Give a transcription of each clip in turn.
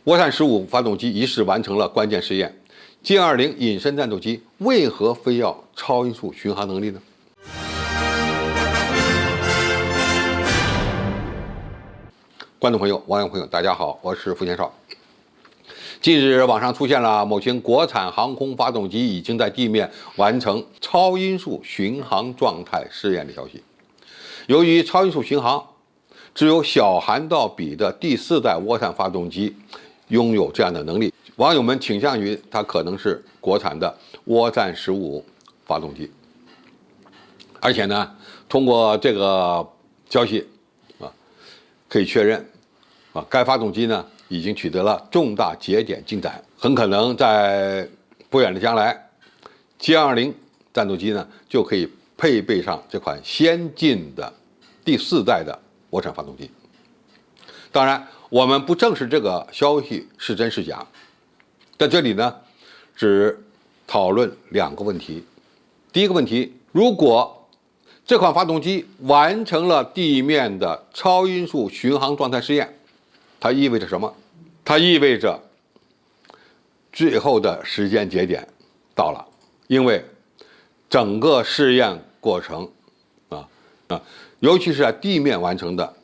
涡扇15发动机一试完成了关键试验，歼20隐身战斗机为何非要超音速巡航能力呢？观众朋友、网友朋友，大家好，我是付建少。近日，网上出现了某群国产航空发动机已经在地面完成超音速巡航状态试验的消息。由于超音速巡航只有小韩道比的第4代涡扇发动机拥有这样的能力，网友们倾向于它可能是国产的涡扇15发动机。而且呢，通过这个消息可以确认该发动机呢已经取得了重大节点进展，很可能在不远的将来，歼20战斗机呢就可以配备上这款先进的第4代的涡扇发动机。当然，我们不证实这个消息是真是假，在这里呢，只讨论2个问题。第一个问题，如果这款发动机完成了地面的超音速巡航状态试验，它意味着什么？它意味着最后的时间节点到了，因为整个试验过程尤其是在地面完成的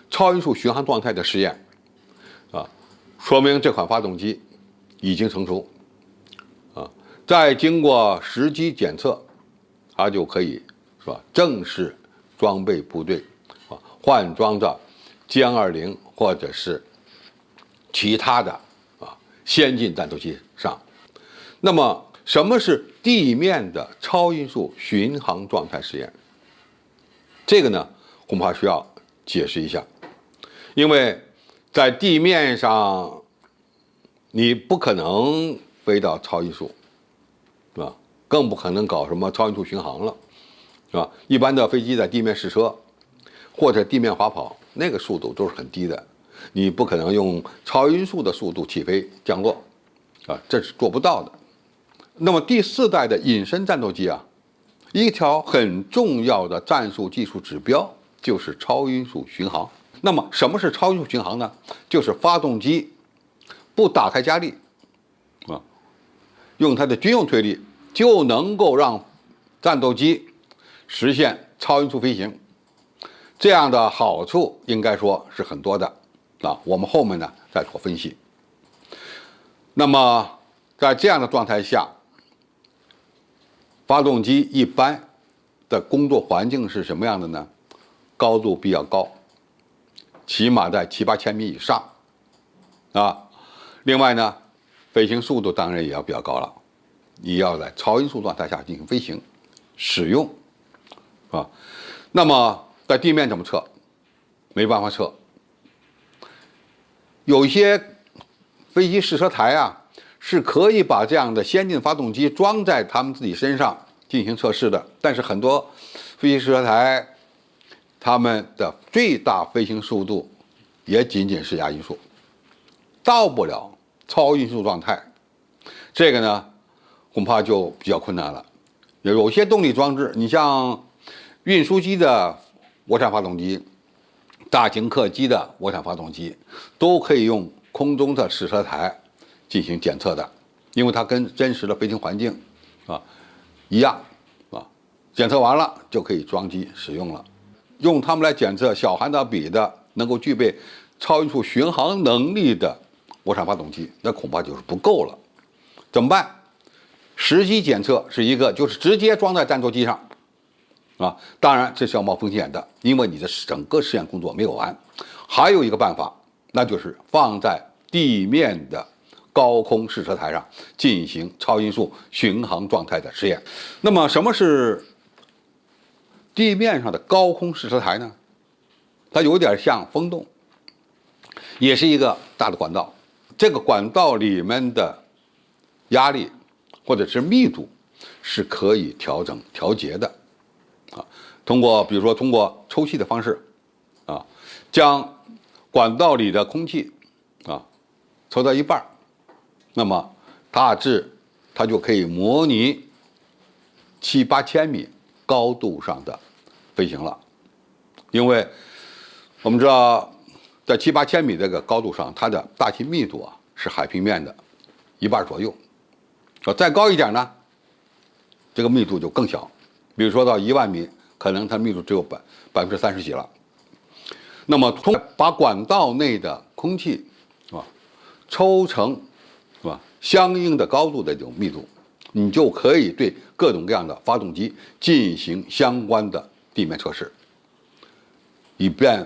超音速巡航状态的试验说明这款发动机已经成熟再经过实机检测，它就可以正式装备部队换装到歼20或者是其他的先进战斗机上。那么什么是地面的超音速巡航状态试验？这个呢恐怕需要解释一下，因为在地面上你不可能飞到超音速更不可能搞什么超音速巡航了一般的飞机在地面试车或者地面滑跑，那个速度都是很低的，你不可能用超音速的速度起飞降落这是做不到的。那么第4代的隐身战斗机一条很重要的战术技术指标就是超音速巡航。那么什么是超音速巡航呢？就是发动机不打开加力用它的军用推力就能够让战斗机实现超音速飞行。这样的好处应该说是很多的我们后面呢再做分析。那么在这样的状态下，发动机一般的工作环境是什么样的呢？高度比较高，起码在7、8千米以上另外呢，飞行速度当然也要比较高了，你要在超音速状态下进行飞行使用那么在地面怎么测？没办法测。有一些飞机试车台是可以把这样的先进发动机装在他们自己身上进行测试的，但是很多飞机试车台他们的最大飞行速度也仅仅是亚音速，到不了超音速状态。这个呢恐怕就比较困难了。有些动力装置，你像运输机的涡扇发动机、大型客机的涡扇发动机都可以用空中的试车台进行检测的，因为它跟真实的飞行环境一样检测完了就可以装机使用了。用它们来检测小韩道比的能够具备超音速巡航能力的涡扇发动机，那恐怕就是不够了。怎么办？实机检测是一个，就是直接装在战斗机上当然这是要冒风险的，因为你的整个试验工作没有完。还有一个办法，那就是放在地面的高空试车台上进行超音速巡航状态的实验。那么什么是地面上的高空试车台呢？它有点像风洞，也是一个大的管道，这个管道里面的压力或者是密度是可以调节的比如说通过抽气的方式将管道里的空气抽到一半，那么大致它就可以模拟7、8千米高度上的飞行了。因为我们知道在7、8千米这个高度上，它的大气密度是海平面的1半左右。再高一点呢，这个密度就更小，比如说到1万米，可能它密度只有30%几了。那么把管道内的空气抽成相应的高度的这种密度，你就可以对各种各样的发动机进行相关的地面测试，以便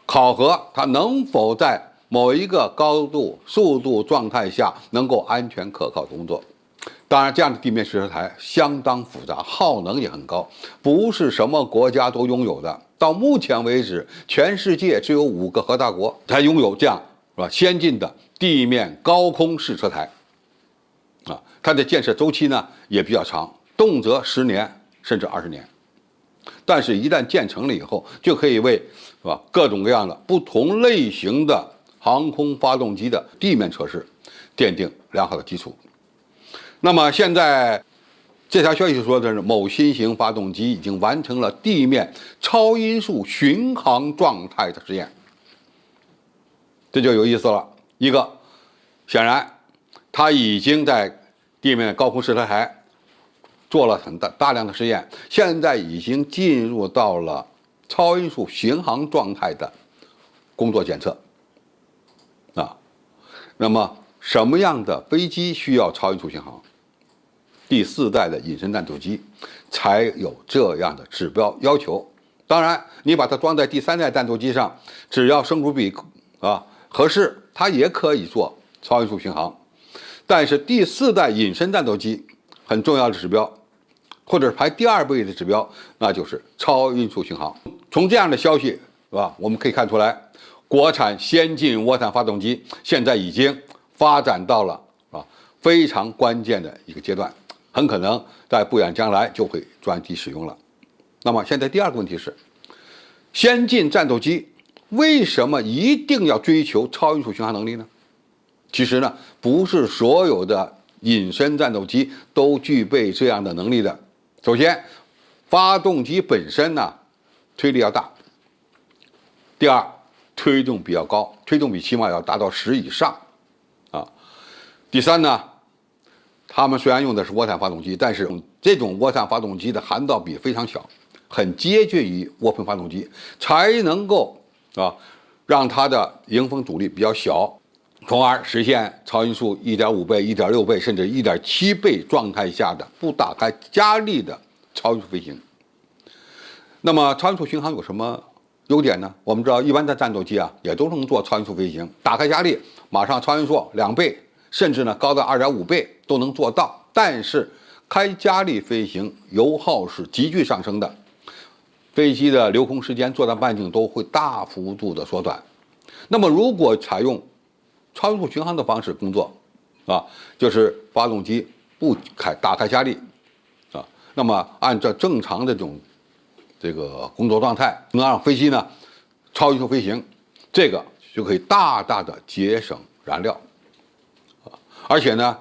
考核它能否在某一个高度、速度状态下能够安全可靠的工作。当然，这样的地面试车台相当复杂，耗能也很高，不是什么国家都拥有的。到目前为止，全世界只有5个核大国才拥有这样先进的地面高空试车台。它的建设周期呢也比较长，动辄10年甚至20年。但是，一旦建成了以后，就可以为各种各样的不同类型的航空发动机的地面测试奠定良好的基础。那么现在这条消息说的是某新型发动机已经完成了地面超音速巡航状态的实验，这就有意思了。一个，显然它已经在地面高空试车台做了大量的实验，现在已经进入到了超音速巡航状态的工作检测。那么什么样的飞机需要超音速巡航？第4代的隐身战斗机才有这样的指标要求。当然，你把它装在第3代战斗机上，只要升幅比合适，它也可以做超音速巡航。但是第4代隐身战斗机很重要的指标，或者排第2位的指标，那就是超音速巡航。从这样的消息我们可以看出来，国产先进涡扇发动机现在已经发展到了非常关键的一个阶段，很可能在不远将来就会专机使用了。那么现在第2个问题是，先进战斗机为什么一定要追求超音速巡航能力呢？其实呢，不是所有的隐身战斗机都具备这样的能力的。首先，发动机本身呢推力要大；第二，推重比较高，推重比起码要达到10以上第三呢，他们虽然用的是涡扇发动机，但是这种涡扇发动机的涵道比非常小，很接近于涡喷发动机，才能够让它的迎风阻力比较小，从而实现超音速1.5倍、1.6倍甚至1.7倍状态下的不打开加力的超音速飞行。那么超音速巡航有什么优点呢？我们知道一般的战斗机也都能做超音速飞行，打开加力马上超音速2倍，甚至呢高到2.5倍都能做到。但是开加力飞行油耗是急剧上升的，飞机的留空时间、作战半径都会大幅度的缩短。那么如果采用超音速巡航的方式工作就是发动机不打开加力那么按照正常的这个工作状态，能让飞机呢超音速飞行，这个就可以大大的节省燃料而且呢，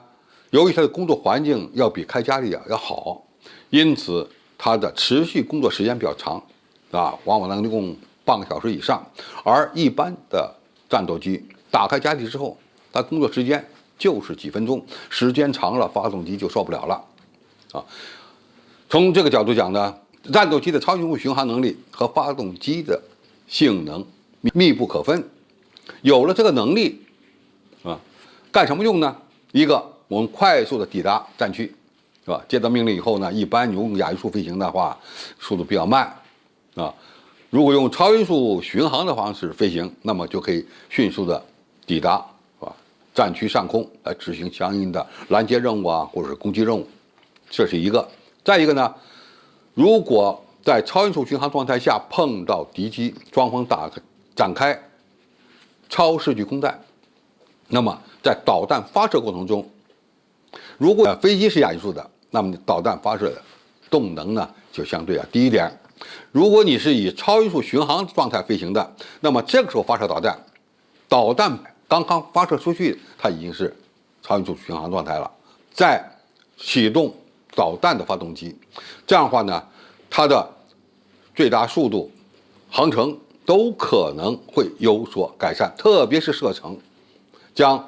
由于它的工作环境要比开加力要好，因此它的持续工作时间比较长往往能用半个小时以上。而一般的战斗机打开加力之后，它工作时间就是几分钟，时间长了发动机就受不了了从这个角度讲呢，战斗机的超音速巡航能力和发动机的性能密不可分。有了这个能力干什么用呢？一个，我们快速的抵达战区接到命令以后呢，一般你用亚音速飞行的话，速度比较慢如果用超音速巡航的方式飞行，那么就可以迅速的抵达战区上空来执行相应的拦截任务或者是攻击任务，这是一个。再一个呢，如果在超音速巡航状态下碰到敌机，双方展开超视距空战，那么在导弹发射过程中，如果飞机是亚音速的，那么导弹发射的动能呢就相对低一点。如果你是以超音速巡航状态飞行的，那么这个时候发射导弹，导弹刚刚发射出去，它已经是超音速巡航状态了，再启动导弹的发动机，这样的话呢，它的最大速度、航程都可能会有所改善，特别是射程，将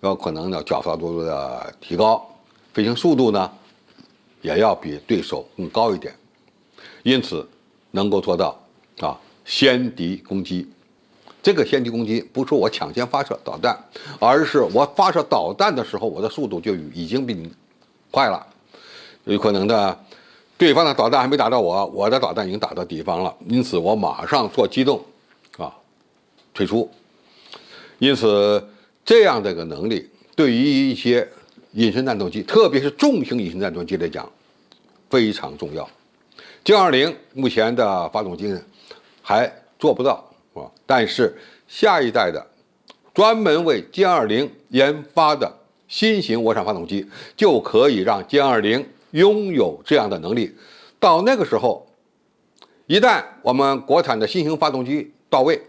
有可能的角速度的提高，飞行速度呢也要比对手更高一点，因此能够做到先敌攻击。这个先敌攻击不是我抢先发射导弹，而是我发射导弹的时候，我的速度就已经比你快了。有可能的，对方的导弹还没打到我，我的导弹已经打到敌方了，因此我马上做机动，退出。因此，这样的一个能力对于一些隐身战斗机，特别是重型隐身战斗机来讲，非常重要。歼20目前的发动机呢还做不到。但是下一代的专门为歼20研发的新型涡扇发动机，就可以让歼20拥有这样的能力。到那个时候，一旦我们国产的新型发动机到位，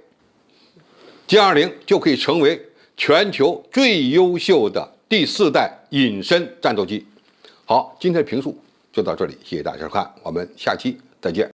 歼20就可以成为全球最优秀的第4代隐身战斗机。好，今天的评述就到这里，谢谢大家收看，我们下期再见。